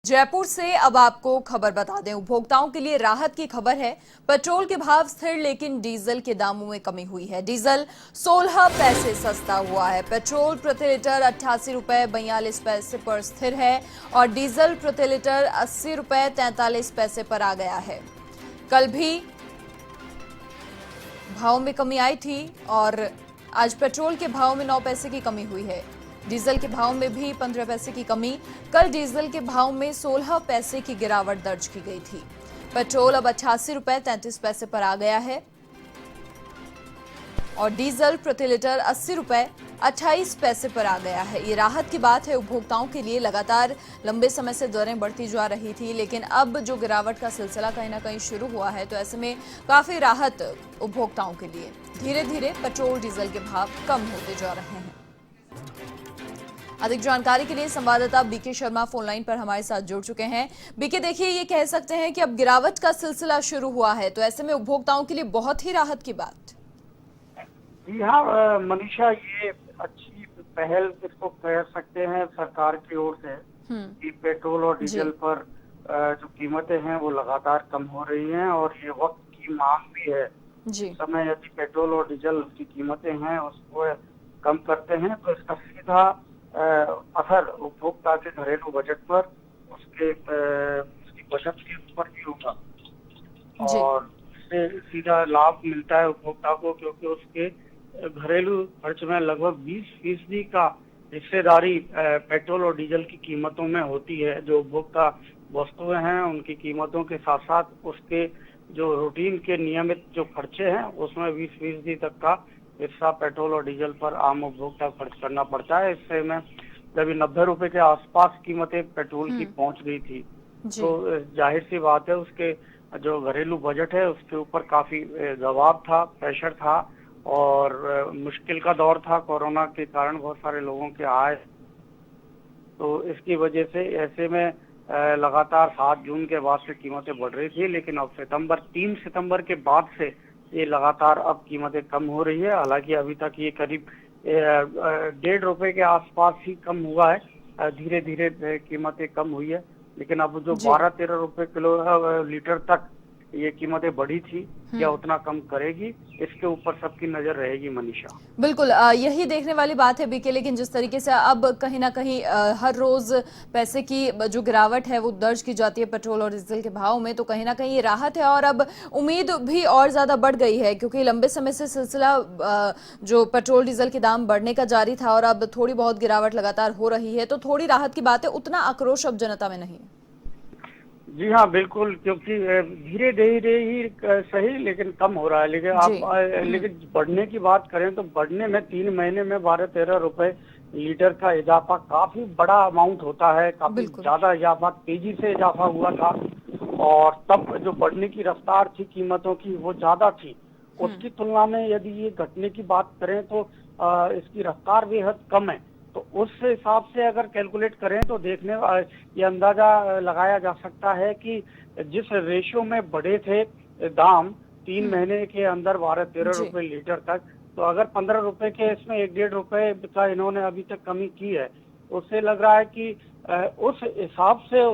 जयपुर से अब आपको खबर बता दें, उपभोक्ताओं के लिए राहत की खबर है। पेट्रोल के भाव स्थिर, लेकिन डीजल के दामों में कमी हुई है। डीजल 16 पैसे सस्ता हुआ है। पेट्रोल प्रति लीटर 88 रुपए 42 पैसे पर स्थिर है और डीजल प्रति लीटर 80 रुपए 43 पैसे पर आ गया है। कल भी भाव में कमी आई थी और आज पेट्रोल के भाव में 9 पैसे की कमी हुई है। डीजल के भाव में भी 15 पैसे की कमी। कल डीजल के भाव में 16 पैसे की गिरावट दर्ज की गई थी। पेट्रोल अब 88 रुपए 33 पैसे पर आ गया है और डीजल प्रति लीटर 80 रुपए 28 पैसे पर आ गया है। ये राहत की बात है उपभोक्ताओं के लिए। लगातार लंबे समय से दरें बढ़ती जा रही थी, लेकिन अब जो गिरावट का सिलसिला कहीं ना कहीं शुरू हुआ है, तो ऐसे में काफी राहत उपभोक्ताओं के लिए। धीरे धीरे पेट्रोल डीजल के भाव कम होते जा रहे हैं। अधिक जानकारी के लिए संवाददाता बीके शर्मा फोनलाइन पर हमारे साथ जुड़ चुके हैं। बीके, देखिए, ये कह सकते हैं कि अब गिरावट का सिलसिला शुरू हुआ है, तो ऐसे में उपभोक्ताओं के लिए बहुत ही राहत की बात। जी हाँ मनीषा, ये अच्छी पहल इसको कह सकते हैं सरकार की ओर से कि पेट्रोल और डीजल पर जो कीमतें हैं वो लगातार कम हो रही हैं और ये वक्त की मांग भी है। जी। समय यदि पेट्रोल और डीजल की कीमतें हैं उसको कम करते हैं तो इसका सीधा असर उपभोक्ता के घरेलू बजट पर, उसकी बचत के ऊपर भी होगा और इससे सीधा लाभ मिलता है उपभोक्ता को, क्योंकि उसके घरेलू खर्च में लगभग 20% का हिस्सेदारी पेट्रोल और डीजल की कीमतों में होती है। जो उपभोक्ता वस्तुएं हैं उनकी कीमतों के साथ साथ उसके जो रूटीन के नियमित जो खर्चे हैं उसमें 20% तक का हिस्सा पेट्रोल और डीजल पर आम उपभोक्ता खर्च करना पड़ता है। इससे में जब 90 रुपए के आसपास कीमतें पेट्रोल की पहुंच गई थी तो जाहिर सी बात है उसके जो घरेलू बजट है उसके ऊपर काफी दबाव था, प्रेशर था और मुश्किल का दौर था। कोरोना के कारण बहुत सारे लोगों के आय, तो इसकी वजह से ऐसे में लगातार 7 जून के बाद से कीमतें बढ़ रही थी, लेकिन अब 3 सितंबर के बाद से ये लगातार अब कीमतें कम हो रही है। हालांकि अभी तक ये करीब 1.5 रुपए के आसपास ही कम हुआ है। धीरे धीरे कीमतें कम हुई है, लेकिन अब जो 12-13 रुपए किलो लीटर तक ये कीमतें बढ़ी थी, या उतना कम करेगी, इसके ऊपर सबकी नजर रहेगी मनीषा। बिल्कुल, यही देखने वाली बात है बीके। लेकिन जिस तरीके से अब कहीं ना कहीं हर रोज पैसे की जो गिरावट है वो दर्ज की जाती है पेट्रोल और डीजल के भाव में, तो कहीं ना कहीं ये राहत है और अब उम्मीद भी और ज्यादा बढ़ गई है, क्योंकि लंबे समय से सिलसिला जो पेट्रोल डीजल के दाम बढ़ने का जारी था और अब थोड़ी बहुत गिरावट लगातार हो रही है, तो थोड़ी राहत की बात है। उतना आक्रोश अब जनता में नहीं है। जी हाँ बिल्कुल, क्योंकि धीरे धीरे ही सही लेकिन कम हो रहा है। लेकिन बढ़ने की बात करें तो बढ़ने में 3 महीने में 12-13 रुपए लीटर का इजाफा काफी बड़ा अमाउंट होता है। काफी ज्यादा इजाफा, तेजी से इजाफा हुआ था और तब जो बढ़ने की रफ्तार थी कीमतों की वो ज्यादा थी। उसकी तुलना में यदि ये घटने की बात करें तो इसकी रफ्तार बेहद कम है। तो उस हिसाब से अगर कैलकुलेट करें तो ये अंदाजा लगाया जा सकता है कि जिस रेशियो में बढ़े थे दाम 3 महीने के अंदर 12-13 रुपए लीटर तक, तो अगर 15 रुपए के इसमें 1-1.5 रुपए का इन्होंने अभी तक कमी की है, उससे लग रहा है कि उस हिसाब से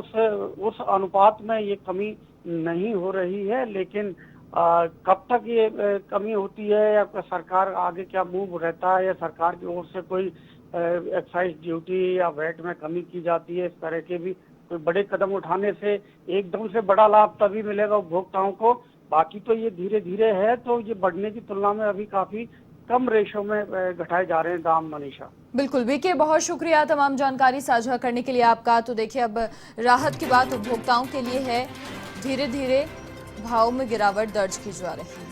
उस अनुपात में ये कमी नहीं हो रही है। लेकिन कब तक ये कमी होती है या सरकार आगे क्या मूव रहता है, या सरकार की ओर से कोई एक्साइज ड्यूटी या वैट में कमी की जाती है, इस तरह के भी कोई बड़े कदम उठाने से एकदम से बड़ा लाभ तभी मिलेगा उपभोक्ताओं को। बाकी तो ये धीरे धीरे है, तो ये बढ़ने की तुलना में अभी काफी कम रेशो में घटाए जा रहे हैं दाम मनीषा। बिल्कुल बीके, बहुत शुक्रिया तमाम जानकारी साझा करने के लिए आपका। तो देखिए, अब राहत की बात उपभोक्ताओं के लिए है। धीरे धीरे भाव में गिरावट दर्ज की जा रही है।